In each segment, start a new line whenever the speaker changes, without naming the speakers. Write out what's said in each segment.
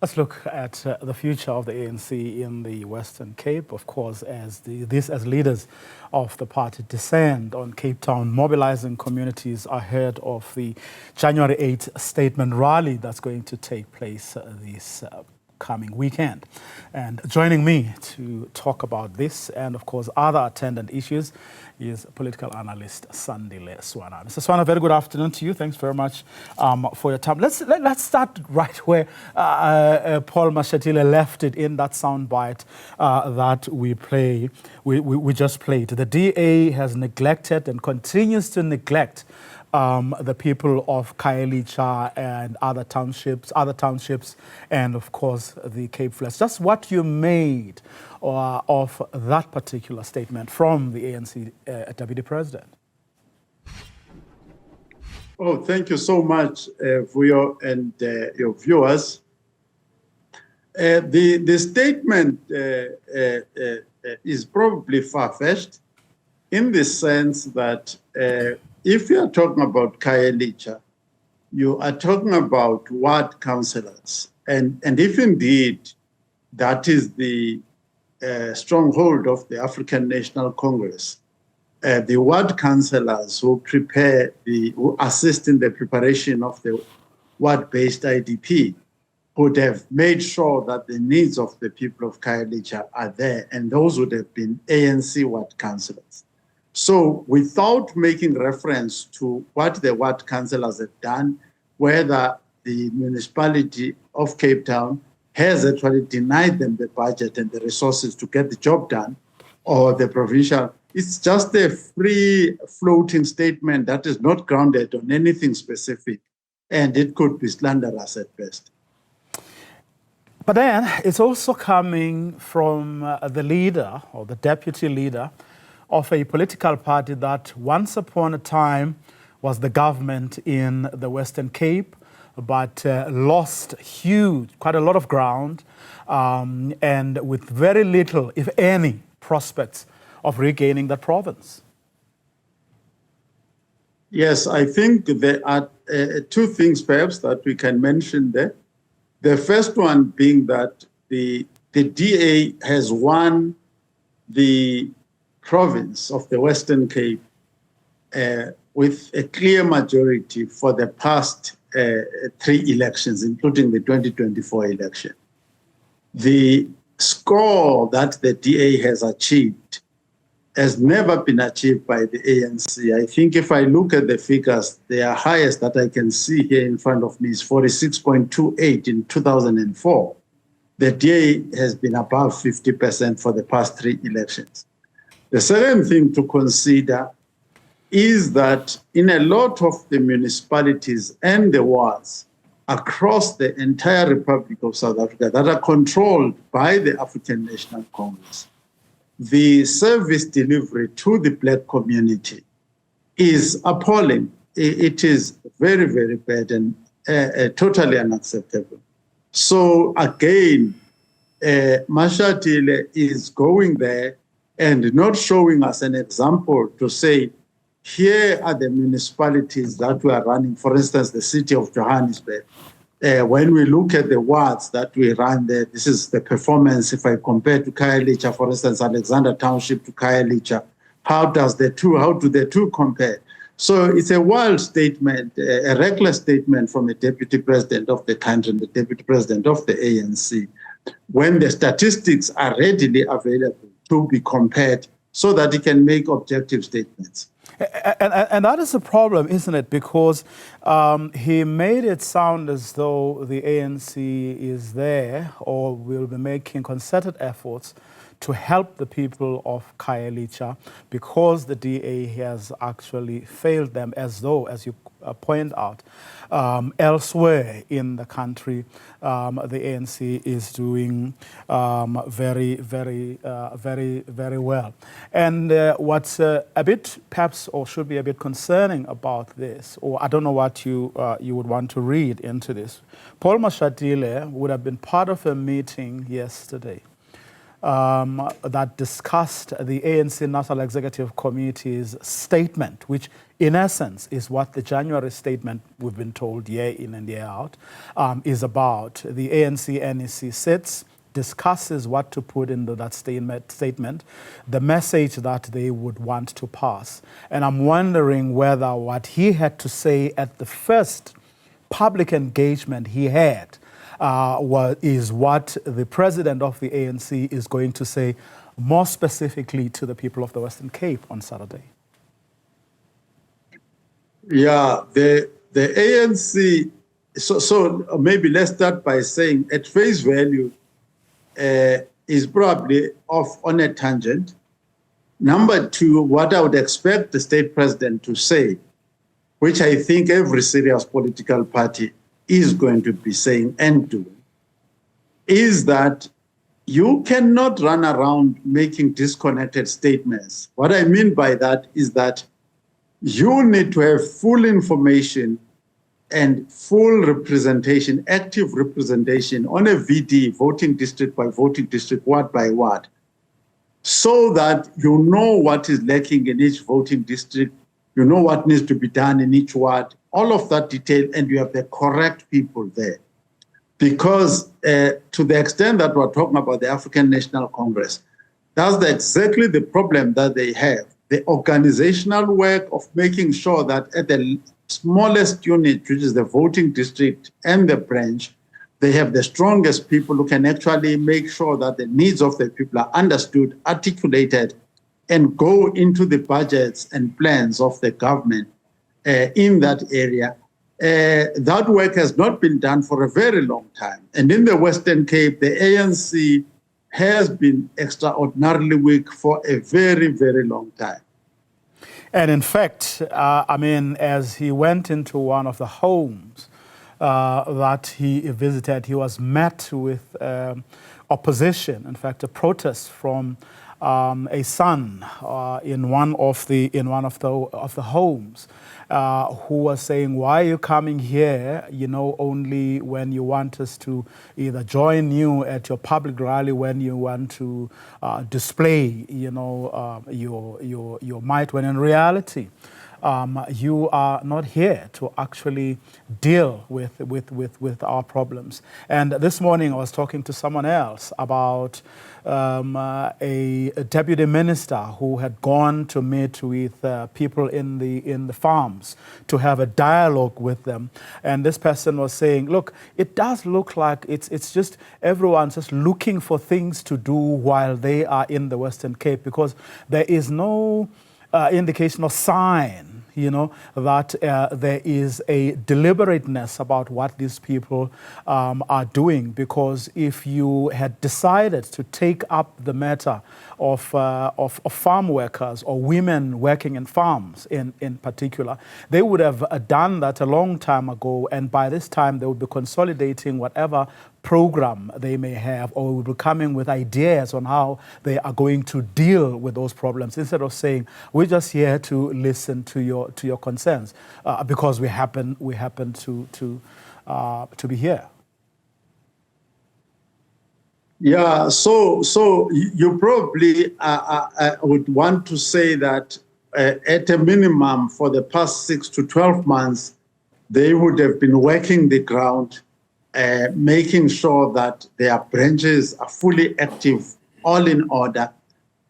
Let's look at the future of the ANC in the Western Cape, of course, as leaders of the party descend on Cape Town, mobilizing communities ahead of the January 8th statement rally that's going to take place this coming weekend. And joining me to talk about this and, of course, other attendant issues is political analyst Sandile Swana. Mr. Swana, very good afternoon to you. Thanks very much for your time. Let's start right where Paul Mashatile left it in that soundbite that we just played. The DA has neglected and continues to neglect the people of Khayelitsha and other townships, and of course the Cape Flats. Just what you made of that particular statement from the ANC Deputy President.
Oh, thank you so much, Vuyo, and your viewers. The statement is probably far-fetched in the sense that if you are talking about Khayelitsha, you are talking about ward councillors. And if indeed that is the stronghold of the African National Congress, the ward councillors who assist in the preparation of the ward-based IDP would have made sure that the needs of the people of Khayelitsha are there, and those would have been ANC ward councillors. So without making reference to what the ward councillors have done, whether the municipality of Cape Town has actually denied them the budget and the resources to get the job done, or the provincial, it's just a free floating statement that is not grounded on anything specific, and it could be slanderous at best.
But then it's also coming from the leader or the deputy leader of a political party that once upon a time was the government in the Western Cape, but lost quite a lot of ground, and with very little, if any, prospects of regaining that province.
Yes, I think there are two things perhaps that we can mention there. The first one being that the DA has won the province of the Western Cape with a clear majority for the past 3 elections, including the 2024 election. The score that the DA has achieved has never been achieved by the ANC. I think if I look at the figures, the highest that I can see here in front of me is 46.28 in 2004. The DA has been above 50% for the past 3 elections. The second thing to consider is that in a lot of the municipalities and the wards across the entire Republic of South Africa that are controlled by the African National Congress, the service delivery to the black community is appalling. It is very, very bad and totally unacceptable. So again, Mashatile is going there and not showing us an example to say, here are the municipalities that we are running, for instance, the city of Johannesburg. When we look at the wards that we run there, this is the performance. If I compare to Khayelitsha, for instance, Alexander Township to Khayelitsha, how do the two compare? So it's a wild statement, a reckless statement from a deputy president of the country and the deputy president of the ANC, when the statistics are readily available to be compared so that he can make objective statements.
And that is a problem, isn't it? Because he made it sound as though the ANC is there or will be making concerted efforts to help the people of Khayelitsha because the DA has actually failed them, as though, as you point out, elsewhere in the country, the ANC is doing very, very well. And what's a bit, perhaps, or should be a bit concerning about this, or I don't know what you would want to read into this. Paul Mashatile would have been part of a meeting yesterday that discussed the ANC National Executive Committee's statement, which in essence is what the January statement we've been told year in and year out is about. The ANC NEC sits, discusses what to put into that statement, the message that they would want to pass. And I'm wondering whether what he had to say at the first public engagement he had is what the president of the ANC is going to say more specifically to the people of the Western Cape on Saturday.
Yeah, the ANC, so maybe let's start by saying at face value is probably off on a tangent. Number two, what I would expect the state president to say, which I think every serious political party is going to be saying and doing, is that you cannot run around making disconnected statements. What I mean by that is that you need to have full information and full representation, active representation on a VD, voting district by voting district, ward by ward, so that you know what is lacking in each voting district, you know what needs to be done in each ward, all of that detail, and you have the correct people there. Because to the extent that we're talking about the African National Congress, that's exactly the problem that they have. The organizational work of making sure that at the smallest unit, which is the voting district and the branch, they have the strongest people who can actually make sure that the needs of the people are understood, articulated, and go into the budgets and plans of the government in that area. That work has not been done for a very long time. And in the Western Cape, the ANC has been extraordinarily weak for a very, very long time.
And in fact, I mean, as he went into one of the homes that he visited, he was met with opposition, in fact, a protest from a son in one of the homes who was saying, "Why are you coming here? You know, only when you want us to either join you at your public rally, when you want to display, you know, your might. When in reality, you are not here to actually deal with our problems." And this morning I was talking to someone else about a deputy minister who had gone to meet with people in the farms to have a dialogue with them. And this person was saying, look, it does look like it's just everyone's just looking for things to do while they are in the Western Cape, because there is no indication or sign, you know, that there is a deliberateness about what these people are doing. Because if you had decided to take up the matter of farm workers or women working in farms in particular, they would have done that a long time ago, and by this time they would be consolidating whatever program they may have, or will be coming with ideas on how they are going to deal with those problems, instead of saying, we're just here to listen to your concerns because we happen to be here.
Yeah, so you probably would want to say that at a minimum for the past 6 to 12 months, they would have been working the ground, making sure that their branches are fully active, all in order,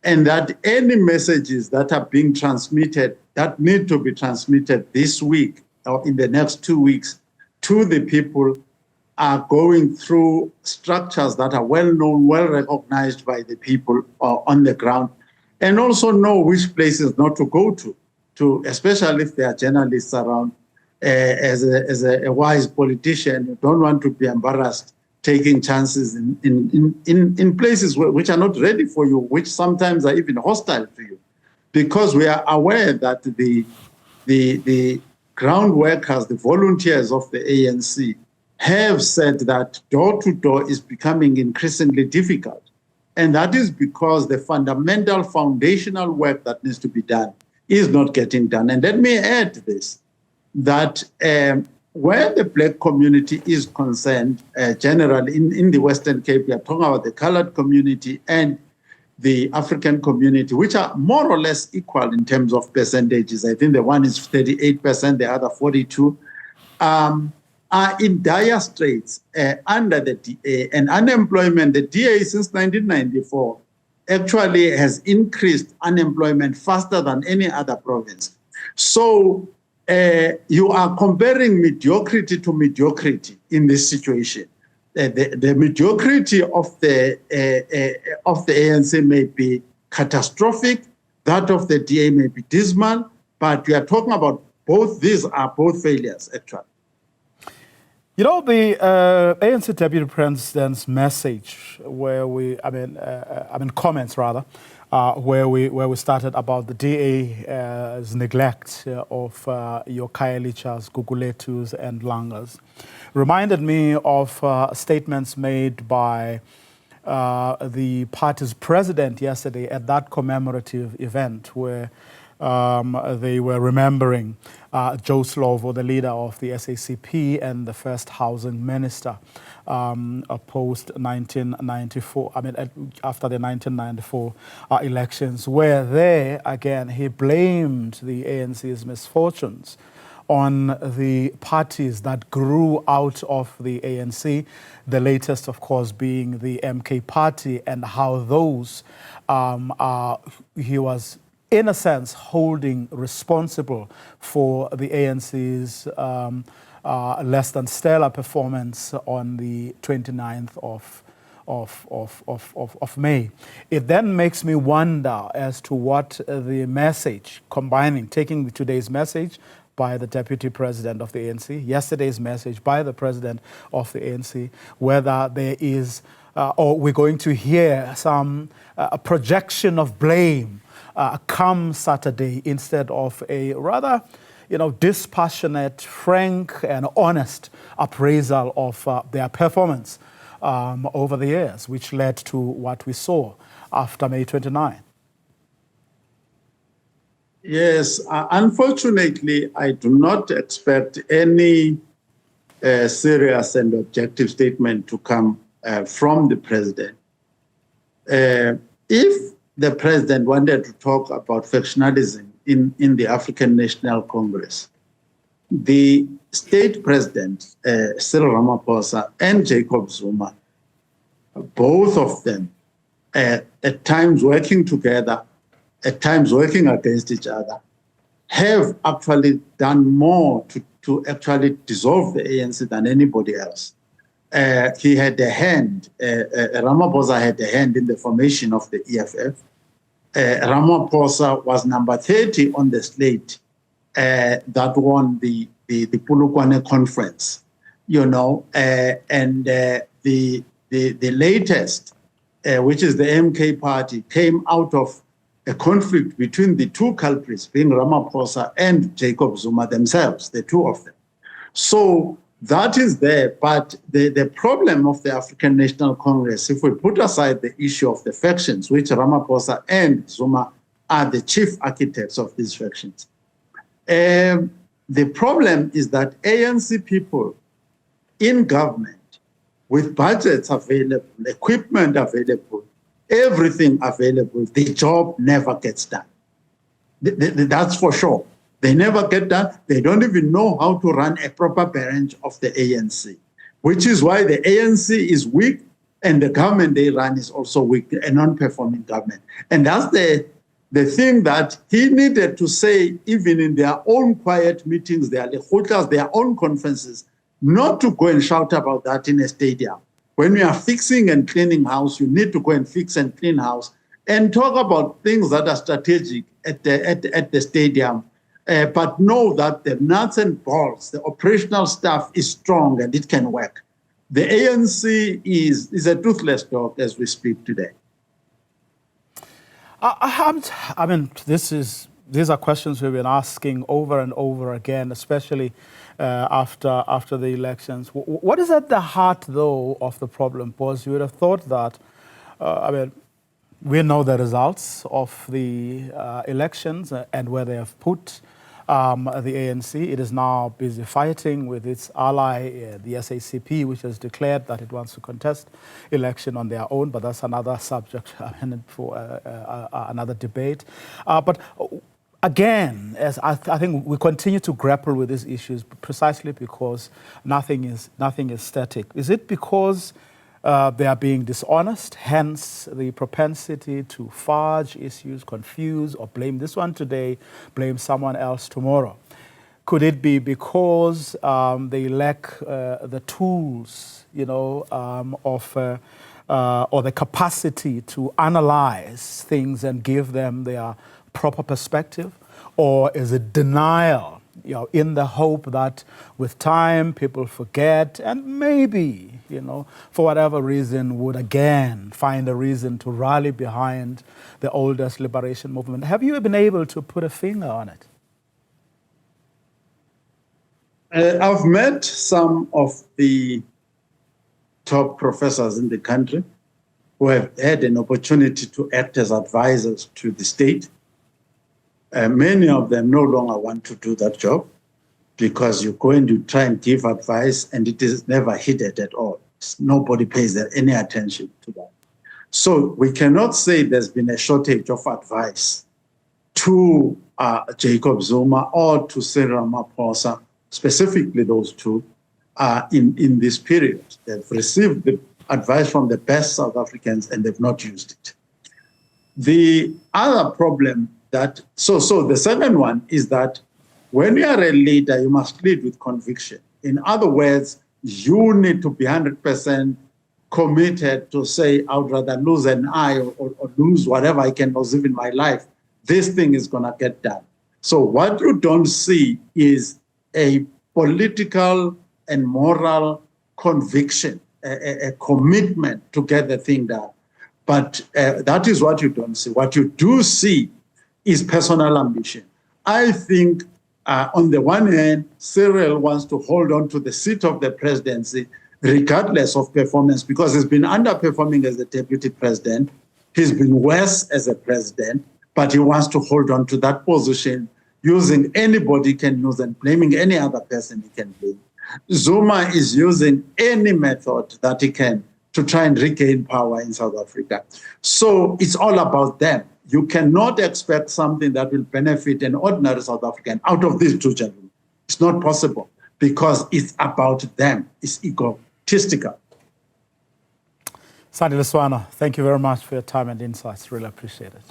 and that any messages that are being transmitted, that need to be transmitted this week or in the next 2 weeks to the people, are going through structures that are well known, well recognized by the people on the ground, and also know which places not to go to, especially if there are journalists around. As a wise politician, you don't want to be embarrassed taking chances in places which are not ready for you, which sometimes are even hostile to you, because we are aware that the ground workers, the volunteers of the ANC, have said that door-to-door is becoming increasingly difficult. And that is because the fundamental foundational work that needs to be done is not getting done. And let me add this, that where the black community is concerned, generally in the Western Cape, we are talking about the colored community and the African community, which are more or less equal in terms of percentages. I think the one is 38%, the other 42%, are in dire straits under the DA. And unemployment, the DA since 1994 actually has increased unemployment faster than any other province. So you are comparing mediocrity to mediocrity in this situation. The mediocrity of the ANC may be catastrophic, that of the DA may be dismal, but we are talking about both. These are both failures, actually.
You know, the ANC Deputy President's message, comments rather, where we started about the DA's neglect of your Khayelitsha's, Guguletus, and Langers, reminded me of statements made by the party's president yesterday at that commemorative event where they were remembering Joe Slovo, the leader of the SACP and the first housing minister post 1994. After the 1994 elections, where there again he blamed the ANC's misfortunes on the parties that grew out of the ANC. The latest, of course, being the MK party, and how those he was, in a sense, holding responsible for the ANC's less than stellar performance on the 29th of May. It then makes me wonder as to what the message, taking today's message by the Deputy President of the ANC, yesterday's message by the President of the ANC, whether there is, or we're going to hear some projection of blame come Saturday instead of a rather, dispassionate, frank, and honest appraisal of their performance over the years, which led to what we saw after May 29.
Yes, unfortunately, I do not expect any serious and objective statement to come from the president. If the president wanted to talk about factionalism in the African National Congress, the state president, Cyril Ramaphosa, and Jacob Zuma, both of them, at times working together, at times working against each other, have actually done more to actually dissolve the ANC than anybody else. He had a hand, Ramaphosa had a hand in the formation of the EFF. Ramaphosa was number 30 on the slate that won the Polokwane conference, and the latest, which is the MK party, came out of a conflict between the two culprits, being Ramaphosa and Jacob Zuma themselves, the two of them. So that is there, but the problem of the African National Congress, if we put aside the issue of the factions, which Ramaphosa and Zuma are the chief architects of these factions, the problem is that ANC people in government, with budgets available, equipment available, everything available, the job never gets done. That's for sure. They never get done. They don't even know how to run a proper branch of the ANC, which is why the ANC is weak and the government they run is also weak, a non-performing government. And that's the thing that he needed to say, even in their own quiet meetings, their own conferences, not to go and shout about that in a stadium. When you are fixing and cleaning house, you need to go and fix and clean house and talk about things that are strategic at the stadium. But know that the nuts and bolts, the operational stuff is strong and it can work. The ANC is a toothless dog as we speak today.
These are questions we've been asking over and over again, especially after the elections. What is at the heart, though, of the problem? Because you would have thought that, we know the results of the elections and where they have put the ANC. It is now busy fighting with its ally, the SACP, which has declared that it wants to contest election on their own, but that's another subject for another debate. But again, as I think we continue to grapple with these issues precisely because nothing is static. Is it because they are being dishonest, hence the propensity to fudge issues, confuse, or blame this one today, blame someone else tomorrow? Could it be because they lack the tools, or the capacity to analyze things and give them their proper perspective? Or is it denial, in the hope that with time people forget and maybe, for whatever reason would again find a reason to rally behind the oldest liberation movement? Have you been able to put a finger on it?
I've met some of the top professors in the country who have had an opportunity to act as advisors to the state. Many of them no longer want to do that job because you're going to try and give advice and it is never heeded at all. Nobody pays any attention to that. So we cannot say there's been a shortage of advice to Jacob Zuma or to Cyril Ramaphosa, specifically those two, in this period. They've received the advice from the best South Africans and they've not used it. The other problem so the second one is that when you are a leader, you must lead with conviction. In other words, you need to be 100% committed to say, I would rather lose an eye or lose whatever I can lose in my life. This thing is going to get done. So what you don't see is a political and moral conviction, a commitment to get the thing done. But that is what you don't see. What you do see is personal ambition. I think on the one hand, Cyril wants to hold on to the seat of the presidency regardless of performance because he's been underperforming as the deputy president. He's been worse as a president, but he wants to hold on to that position using anybody he can use and blaming any other person he can blame. Zuma is using any method that he can to try and regain power in South Africa. So it's all about them. You cannot expect something that will benefit an ordinary South African out of these two gentlemen. It's not possible because it's about them. It's egotistical.
Sandile Swana, thank you very much for your time and insights. Really appreciate it.